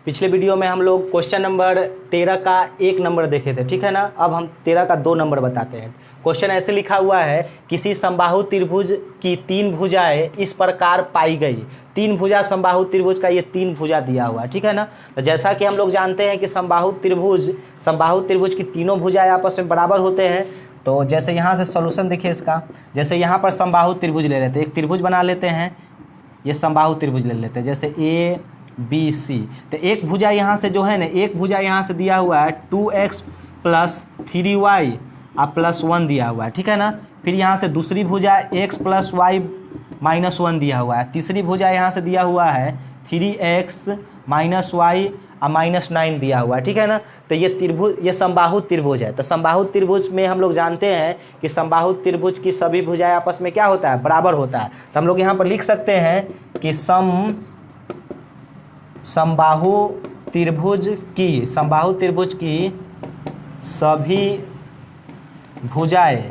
पिछले वीडियो में हम लोग क्वेश्चन नंबर 13 का 1 नंबर देखे थे, ठीक है ना। अब हम 13 का 2 नंबर बताते हैं। क्वेश्चन ऐसे लिखा हुआ है, किसी समबाहु त्रिभुज की 3 भुजाएं इस प्रकार पाई गई। 3 भुजा समबाहु त्रिभुज का, ये 3 भुजा दिया हुआ है, ठीक है ना। तो जैसा कि हम लोग जानते हैं कि समबाहु त्रिभुज की तीनों भुजाएं आपस में बराबर होते हैं। तो जैसे यहाँ से सॉल्यूशन देखिए इसका, जैसे यहाँ पर समबाहु त्रिभुज ले लेते हैं, एक त्रिभुज बना लेते हैं, ये समबाहु त्रिभुज ले लेते हैं, जैसे ए बी सी। तो एक भुजा यहाँ से जो है ना, एक भुजा यहाँ से दिया हुआ है 2x + 3y + 1 दिया हुआ है, ठीक है ना। फिर यहाँ से दूसरी भुजा x + y - 1 दिया हुआ है। तीसरी भुजा यहाँ से दिया हुआ है 3x - y -9 दिया हुआ है, ठीक है ना। तो ये त्रिभुज, ये समबाहु त्रिभुज है। तो समबाहु त्रिभुज में हम लोग जानते हैं कि समबाहु त्रिभुज की सभी भुजाएं आपस में क्या होता है, बराबर होता है। तो हम लोग यहाँ पर लिख सकते हैं कि समबाहु त्रिभुज की सभी भुजाएं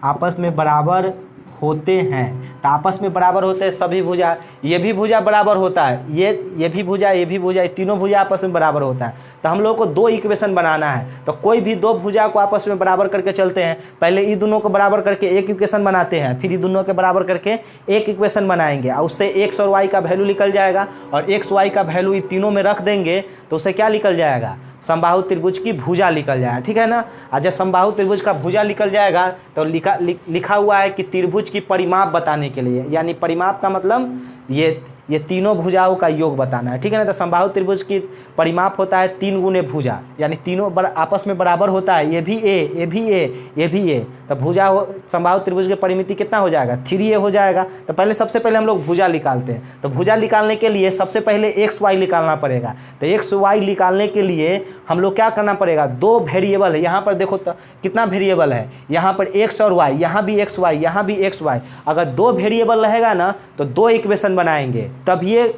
आपस में बराबर होते हैं। तो आपस में बराबर होते हैं सभी भुजा, ये भी भुजा बराबर होता है, ये भी भुजा, ये भी भुजा, ये तीनों भुजा आपस में बराबर होता है। तो हम लोगों को 2 इक्वेशन बनाना है। तो कोई भी 2 भुजा को आपस में बराबर करके चलते हैं। पहले ये दोनों को बराबर करके एक इक्वेशन बनाते हैं, फिर ये दोनों के बराबर करके एक इक्वेशन बनाएंगे, और उससे x और y का वैल्यू निकल जाएगा, और x y का वैल्यू ये तीनों में रख देंगे तो उससे क्या निकल जाएगा, समबाहु त्रिभुज की भुजा निकल जाएगा, ठीक है ना। और जब समबाहु त्रिभुज का भुजा निकल जाएगा तो लिखा हुआ है कि त्रिभुज की परिमाप बताने के लिए, यानी परिमाप का मतलब ये तीनों भुजाओं का योग बताना है, ठीक है ना। तो समबाहु त्रिभुज की परिमाप होता है 3 गुने भुजा, यानी तीनों आपस में बराबर होता है, ये भी ए, ये भी ए, ये भी ए। तो भुजा समबाहु त्रिभुज की परिमिति कितना हो जाएगा, 3a हो जाएगा। तो सबसे पहले हम लोग भुजा निकालते हैं। तो भुजा निकालने के लिए सबसे पहले एक्स वाई निकालना पड़ेगा। तो एक्स वाई निकालने के लिए हम लोग क्या करना पड़ेगा, 2 वेरिएबल है यहाँ पर, देखो तो कितना वेरिएबल है यहाँ पर, एक्स और वाई, यहाँ भी एक्स वाई, यहाँ भी एक्स वाई। अगर 2 वेरिएबल रहेगा ना तो 2 इक्वेशन बनाएंगे, तब ये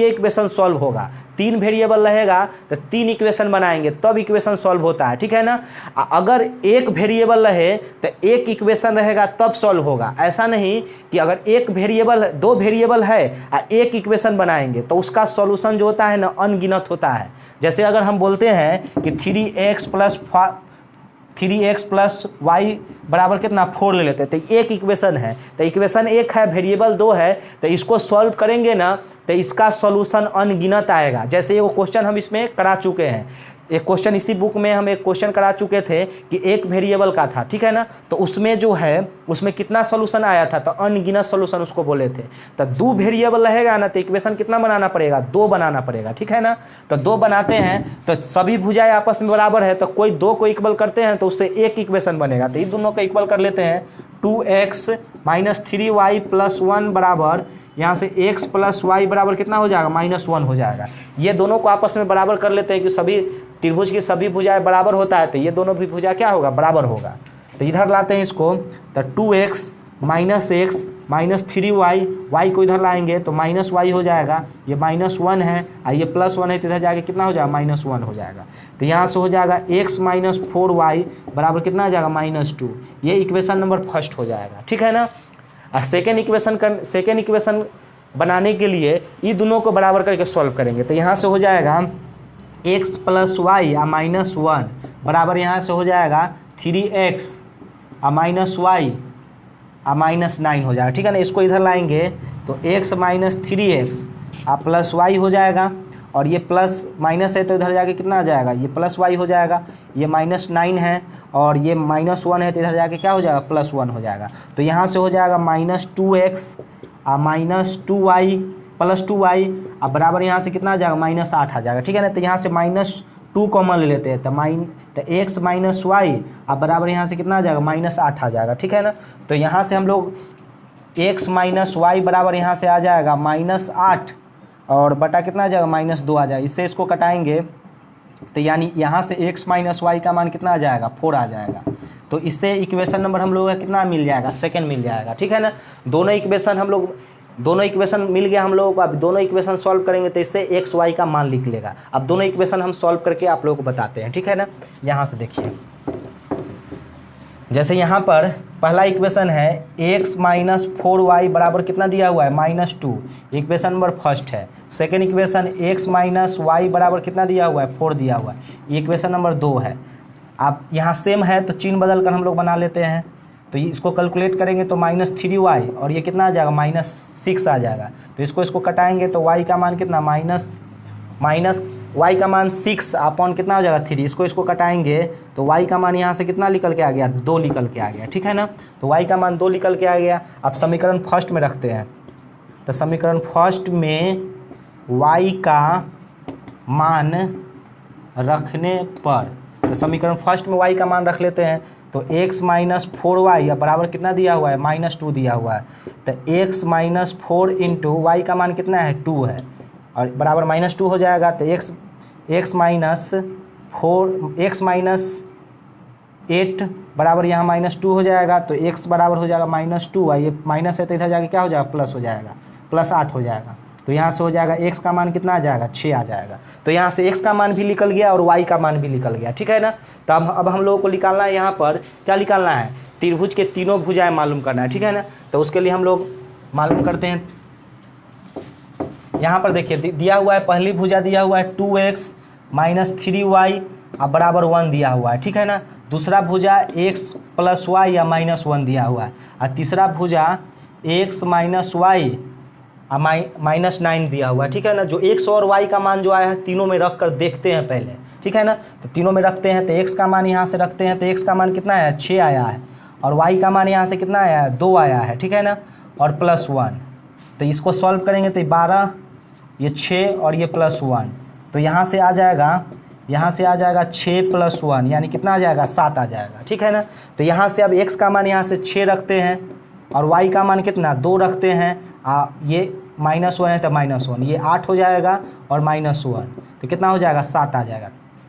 इक्वेशन सॉल्व होगा। 3 वेरिएबल रहेगा तो 3 इक्वेशन बनाएंगे, तब इक्वेशन सॉल्व होता है, ठीक है ना। अगर 1 वेरिएबल रहे तो 1 इक्वेशन रहेगा तब सॉल्व होगा। ऐसा नहीं कि अगर 2 वेरिएबल है और 1 इक्वेशन बनाएंगे तो उसका सॉल्यूशन जो होता है ना, अनगिनत होता है। जैसे अगर हम बोलते हैं कि 3x + y बराबर कितना, 4 ले लेते हैं, तो 1 इक्वेशन है, तो इक्वेशन 1 है, वेरिएबल 2 है, तो इसको सॉल्व करेंगे ना तो इसका सॉल्यूशन अनगिनत आएगा। जैसे ये क्वेश्चन हम इसमें करा चुके हैं, एक क्वेश्चन इसी बुक में हम एक क्वेश्चन करा चुके थे कि 1 वेरिएबल का था, ठीक है ना। तो उसमें जो है उसमें कितना सॉल्यूशन आया था, तो अनगिनत सॉल्यूशन उसको बोले थे। तो 2 वेरिएबल रहेगा ना तो इक्वेशन कितना बनाना पड़ेगा, 2 बनाना पड़ेगा, ठीक है ना। तो 2 बनाते हैं तो सभी भुजाएं आपस में बराबर है, तो कोई 2 को इक्वल करते हैं तो उससे 1 इक्वेशन बनेगा। तो ये दोनों को इक्वल कर लेते हैं, 2x - 3y + 1 बराबर, यहाँ से x + y बराबर कितना हो जाएगा, -1 हो जाएगा। ये दोनों को आपस में बराबर कर लेते हैं कि सभी त्रिभुज की सभी भुजाएं बराबर होता है, तो ये दोनों भी भुजा क्या होगा, बराबर होगा। तो इधर लाते हैं इसको, तो 2x - x - 3y, y को इधर लाएंगे तो -y हो जाएगा, ये -1 है और ये +1 है, तो इधर जाके कितना हो जाएगा, -1 हो जाएगा। तो यहाँ से हो जाएगा x - 4y बराबर कितना हो जाएगा, -2। ये इक्वेशन नंबर 1 हो जाएगा, ठीक है ना। और सेकेंड इक्वेशन बनाने के लिए ये दोनों को बराबर करके सॉल्व करेंगे। तो यहाँ से हो जाएगा x + y - 1 बराबर, यहाँ से हो जाएगा 3x - y - 9 हो जाएगा, ठीक है ना। इसको इधर लाएंगे तो x - 3x + y हो जाएगा, और ये प्लस माइनस है तो इधर जाके कितना आ जाएगा, ये +y हो जाएगा। ये -9 है और ये -1 है तो इधर जाके क्या हो जाएगा, +1 हो जाएगा। तो यहाँ से हो जाएगा -2x - 2y + 2y अब बराबर, यहाँ से कितना आ जाएगा, -8 आ जाएगा, ठीक है ना। तो यहाँ से -2 कॉमन ले लेते हैं, तो x - y अब बराबर, यहाँ से कितना आ जाएगा, -8 आ जाएगा, ठीक है ना। तो यहाँ से हम लोग x - y बराबर यहाँ से आ जाएगा -8 और बटा कितना आ जाएगा, -2 आ जाएगा। इससे इसको कटाएंगे तो यानी यहाँ से x - y का मान कितना आ जाएगा, 4 आ जाएगा। तो इससे इक्वेशन नंबर हम लोग का कितना मिल जाएगा, सेकंड मिल जाएगा, ठीक है ना। दोनों इक्वेशन मिल गया हम लोगों को। अब दोनों इक्वेशन सॉल्व करेंगे तो इससे x y का मान लिख लेगा। अब दोनों इक्वेशन हम सॉल्व करके आप लोगों को बताते हैं, ठीक है ना। यहाँ से देखिए, जैसे यहाँ पर पहला इक्वेशन है x माइनस 4y बराबर कितना दिया हुआ है -2, इक्वेशन नंबर फर्स्ट है। Second equation x minus Y बराबर कितना दिया हुआ है 4 दिया हुआ है, ये इक्वेशन नंबर 2 है। आप यहाँ सेम है तो चिन्ह बदल कर हम लोग बना लेते हैं, तो इसको कैलकुलेट करेंगे तो -3y और ये कितना आ जाएगा -6 आ जाएगा। तो इसको कटाएंगे तो y का मान कितना माइनस y का मान 6 अपॉन कितना हो जाएगा 3, इसको कटाएंगे तो y का मान यहाँ से कितना निकल के आ गया 2 निकल के आ गया, ठीक है ना। तो y का मान 2 निकल के आ गया। अब समीकरण फर्स्ट में रखते हैं, तो समीकरण फर्स्ट में y का मान रखने पर, तो समीकरण फर्स्ट में y का मान रख लेते हैं, तो x माइनस 4y बराबर कितना दिया हुआ है -2 दिया हुआ है। तो x माइनस 4 इंटू वाई का मान कितना है 2 है और बराबर -2 हो जाएगा। तो x माइनस 8 बराबर यहाँ -2 हो जाएगा, तो x बराबर हो जाएगा -2 और ये माइनस है तो इधर जाके क्या हो जाएगा प्लस हो जाएगा, +8 हो जाएगा। तो यहाँ से हो जाएगा x का मान कितना आ जाएगा 6 आ जाएगा। तो यहाँ से x का मान भी निकल गया और y का मान भी निकल गया, ठीक है ना। तो अब हम लोगों को निकालना है, यहाँ पर क्या निकालना है, त्रिभुज के तीनों भुजाएं मालूम करना है, ठीक है ना। तो उसके लिए हम लोग मालूम करते हैं। यहाँ पर देखिए दिया हुआ है, पहली भुजा दिया हुआ है 2x माइनस 3y अब बराबर 1 दिया हुआ है, ठीक है ना। दूसरा भुजा x प्लस y या -1 दिया हुआ है और तीसरा भुजा x माइनस वाई -9 दिया हुआ है, ठीक है ना। जो x और y का मान जो आया है तीनों में रख कर देखते हैं पहले, ठीक है ना। तो तीनों में रखते हैं, तो x का मान यहाँ से रखते हैं, तो x का मान कितना है 6 आया है और y का मान यहाँ से कितना आया है 2 आया है, ठीक है ना, और +1। तो इसको सॉल्व करेंगे तो 12 ये 6 और ये +1, तो यहाँ से आ जाएगा 6 + 1 यानी कितना आ जाएगा 7 आ जाएगा, ठीक है ना। तो यहाँ से अब x का मान यहाँ से 6 रखते हैं और y का मान कितना 2 रखते हैं, ये -1 है तो -1, ये 8 हो जाएगा और -1 तो कितना हो जाएगा 7 आ जाएगा।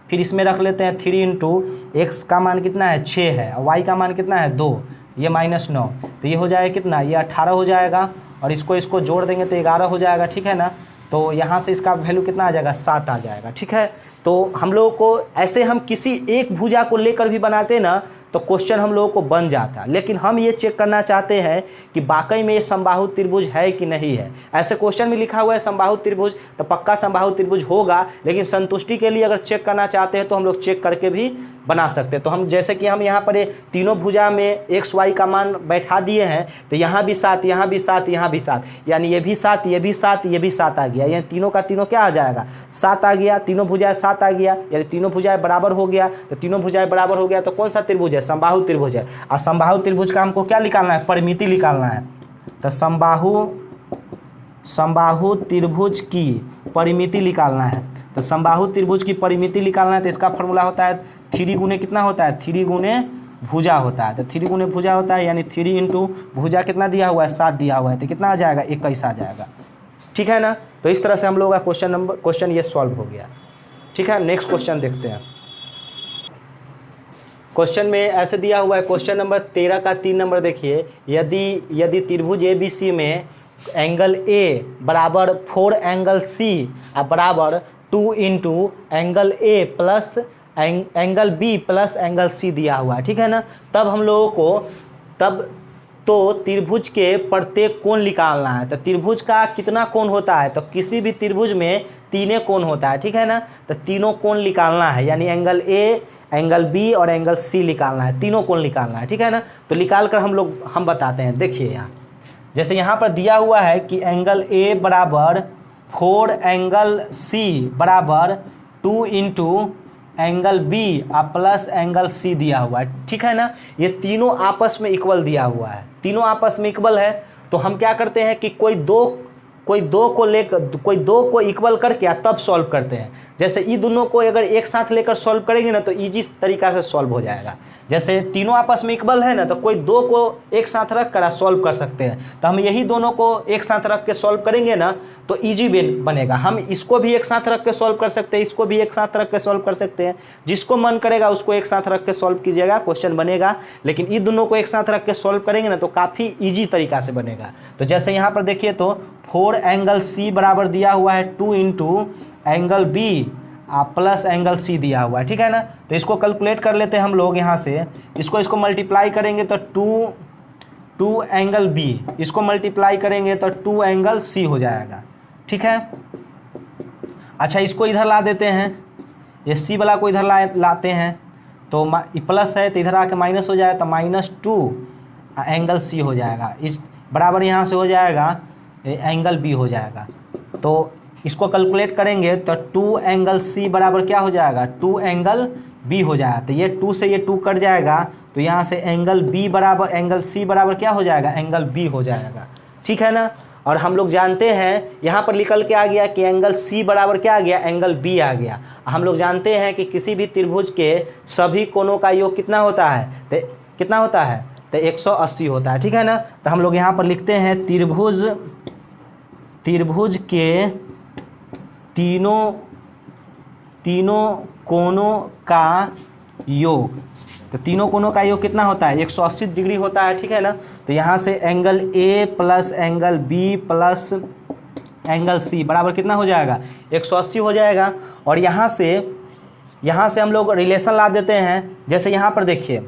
फिर इसमें रख लेते हैं 3 इंटू x का मान कितना है 6 है और y का मान कितना है 2, ये -9, तो ये हो जाएगा कितना, ये 18 हो जाएगा और इसको जोड़ देंगे तो 11 हो जाएगा, ठीक है ना। तो यहाँ से इसका वैल्यू कितना आ जाएगा 7 आ जाएगा, ठीक है। तो हम लोगों को ऐसे हम किसी एक भुजा को लेकर भी बनाते ना तो क्वेश्चन हम लोगों को बन जाता, लेकिन हम ये चेक करना चाहते हैं कि वाकई में ये समबाहु त्रिभुज है कि नहीं है। ऐसे क्वेश्चन में लिखा हुआ है समबाहु त्रिभुज, तो पक्का समबाहु त्रिभुज होगा, लेकिन संतुष्टि के लिए अगर चेक करना चाहते हैं तो हम लोग चेक करके भी बना सकते हैं। तो हम जैसे कि हम यहाँ पर ये तीनों भुजा में x y का मान बैठा दिए हैं, तो यहाँ भी 7, यहाँ भी 7, यहाँ भी 7, यानी ये भी 7, ये भी 7, ये भी 7 आ गया, यानी तीनों का तीनों क्या आ जाएगा 7 आ गया, तीनों भुजाएं 7 आ गया, यानी तीनों भुजाएं बराबर हो गया। तो तीनों भुजाएं बराबर हो गया तो कौन सा त्रिभुज है, समबाहु त्रिभुज है। और समबाहु त्रिभुज का हमको क्या निकालना है, परिमिति निकालना है। तो समबाहु त्रिभुज की परिमिति निकालना है। तो समबाहु त्रिभुज की परिमिति निकालना है तो इसका फॉर्मूला होता है 3 गुने कितना होता है 3 गुने भुजा होता है। तो 3 गुने भुजा होता है यानी 3 इंटू भुजा कितना दिया हुआ है 7 दिया हुआ है, तो कितना आ जाएगा 21 आ जाएगा, ठीक है ना। तो इस तरह से हम लोगों का क्वेश्चन ये सॉल्व हो गया, ठीक है। नेक्स्ट क्वेश्चन देखते हैं। क्वेश्चन में ऐसे दिया हुआ है, क्वेश्चन नंबर 13 का 3 नंबर देखिए, यदि त्रिभुज ABC में एंगल A बराबर 4 एंगल C बराबर 2 into angle A plus angle B plus angle C दिया हुआ है, ठीक है ना। तब हम लोगों को तो त्रिभुज के प्रत्येक कोण निकालना है। तो त्रिभुज का कितना कोण होता है, तो किसी भी त्रिभुज में 3 कोण होता है, ठीक है ना। तो तीनों कोण निकालना है, यानी एंगल A, एंगल B और एंगल C निकालना है, तीनों कोण निकालना है, ठीक है ना। तो निकाल कर हम बताते हैं। देखिए यहाँ जैसे यहाँ पर दिया हुआ है कि एंगल A बराबर 4 एंगल C बराबर 2 into angle B plus angle C दिया हुआ है, ठीक है ना। ये तीनों आपस में इक्वल दिया हुआ है, तीनों आपस में इक्वल है। तो हम क्या करते हैं कि कोई दो को इक्वल करके तब सॉल्व करते हैं। जैसे ये दोनों को अगर एक साथ लेकर सॉल्व करेंगे ना तो इजी तरीका से सॉल्व हो जाएगा। जैसे तीनों आपस में इक्वल है ना, तो कोई 2 को एक साथ रख कर सॉल्व कर सकते हैं। तो हम यही दोनों को एक साथ रख के सॉल्व करेंगे ना तो इजी बनेगा। हम इसको भी एक साथ रख के सॉल्व कर सकते हैं, इसको भी एक साथ रख के सॉल्व कर सकते हैं। जिसको मन करेगा उसको एक साथ रख के सॉल्व कीजिएगा, क्वेश्चन बनेगा। लेकिन ये दोनों को एक साथ रख के सॉल्व करेंगे ना तो काफ़ी ईजी तरीका से बनेगा। तो जैसे यहाँ पर देखिए तो 4 एंगल C बराबर दिया हुआ है 2 into angle B plus angle C दिया हुआ है, ठीक है ना। तो इसको कैलकुलेट कर लेते हैं हम लोग यहाँ से, इसको मल्टीप्लाई करेंगे तो टू एंगल बी, इसको मल्टीप्लाई करेंगे तो 2 एंगल सी हो जाएगा, ठीक है। अच्छा, इसको इधर ला देते हैं, ये सी वाला को इधर लाते हैं, तो प्लस है तो इधर आके माइनस हो जाएगा, तो -2 एंगल सी हो जाएगा, इस बराबर यहाँ से हो जाएगा एंगल बी हो जाएगा। तो इसको कैलकुलेट करेंगे तो 2 एंगल सी बराबर क्या हो जाएगा, 2 एंगल बी हो जाएगा। तो ये 2 से ये 2 कट जाएगा, तो यहाँ से एंगल बी बराबर एंगल सी बराबर क्या हो जाएगा, एंगल बी हो जाएगा, ठीक है ना। और हम लोग जानते हैं यहाँ पर निकल के आ गया कि एंगल सी बराबर क्या आ गया, एंगल बी आ गया। हम लोग जानते हैं कि किसी भी त्रिभुज के सभी कोणों का योग कितना होता है, तो कितना होता है, तो 180 होता है, ठीक है ना। तो हम लोग यहाँ पर लिखते हैं त्रिभुज के तीनों कोणों का योग, तो तीनों कोणों का योग कितना होता है, 180 डिग्री होता है, ठीक है ना। तो यहाँ से angle A plus angle B plus angle C बराबर कितना हो जाएगा, 180 हो जाएगा। और यहाँ से हम लोग रिलेशन ला देते हैं, जैसे यहाँ पर देखिए,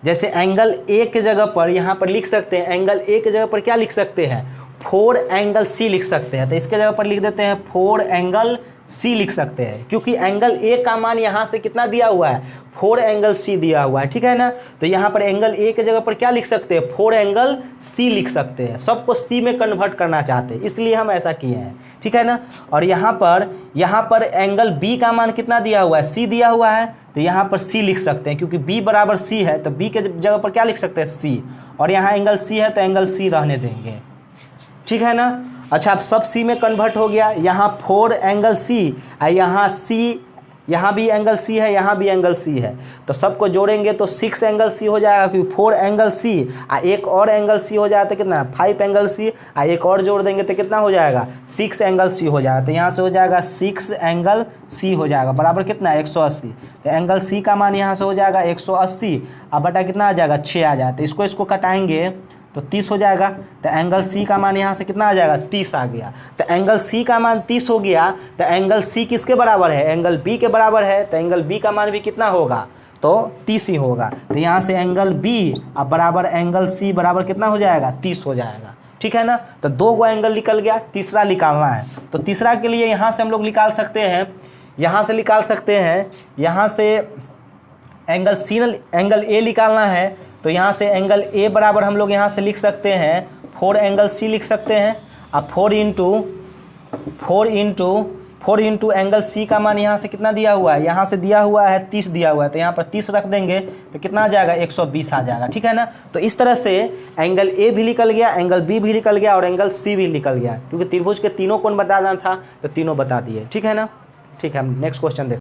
जैसे एंगल ए के जगह पर यहाँ पर लिख सकते हैं, एंगल ए के जगह पर क्या लिख सकते हैं, 4 एंगल सी लिख सकते हैं। तो इसके जगह पर लिख देते हैं 4 एंगल सी लिख सकते हैं, क्योंकि एंगल ए का मान यहाँ से कितना दिया हुआ है, 4 एंगल सी दिया हुआ है, ठीक है ना। तो यहाँ पर एंगल ए के जगह पर क्या लिख सकते हैं, 4 एंगल सी लिख सकते हैं। सबको सी में कन्वर्ट करना चाहते हैं, इसलिए हम ऐसा किए हैं, ठीक है ना। और यहाँ पर एंगल बी का मान कितना दिया हुआ है, सी दिया हुआ है, तो यहाँ पर सी लिख सकते हैं, क्योंकि बी बराबर सी है, तो बी के जगह पर क्या लिख सकते हैं, सी। और यहाँ एंगल सी है तो एंगल सी रहने देंगे, ठीक है ना। अच्छा, अब सब सी में कन्वर्ट हो गया, यहाँ 4 एंगल सी, यहाँ सी, यहाँ भी एंगल सी है, यहाँ भी एंगल सी है, तो सबको जोड़ेंगे तो 6 एंगल सी हो जाएगा, क्योंकि 4 एंगल सी एक और एंगल सी हो जाता है, कितना 5 एंगल सी, एक और जोड़ देंगे तो कितना हो जाएगा, 6 एंगल सी हो जाएगा। तो यहाँ से हो जाएगा 6 एंगल सी हो जाएगा, बराबर कितना, 180। तो एंगल सी का मान यहाँ से हो जाएगा 180, अब बटा कितना आ जाएगा, 6 आ जाता है। इसको कटाएंगे तो 30 हो जाएगा। तो एंगल सी का मान यहाँ से कितना आ जाएगा, 30 आ गया। तो एंगल सी का मान 30 हो गया, तो एंगल सी किसके बराबर है, एंगल बी के बराबर है, तो एंगल बी का मान भी कितना होगा, तो 30 ही होगा। तो यहाँ से एंगल बी अब बराबर एंगल सी बराबर कितना हो जाएगा, 30 हो जाएगा, ठीक है ना। तो 2 एंगल निकल गया, तीसरा निकालना है। तो तीसरा के लिए यहाँ से हम लोग निकाल सकते हैं, यहाँ से एंगल ए निकालना है, तो यहाँ से एंगल ए बराबर हम लोग यहाँ से लिख सकते हैं 4 एंगल सी लिख सकते हैं। अब 4 इंटू एंगल सी का मान यहाँ से कितना दिया हुआ है, यहाँ से दिया हुआ है 30 दिया हुआ है, तो यहाँ पर 30 रख देंगे तो कितना आ जाएगा, 120 आ जाएगा, ठीक है ना। तो इस तरह से एंगल ए भी निकल गया, एंगल बी भी निकल गया और एंगल सी भी निकल गया, क्योंकि त्रिभुज के तीनों कोण बताना था तो तीनों बता दिए, ठीक है ना। ठीक है, हम नेक्स्ट क्वेश्चन देखते हैं।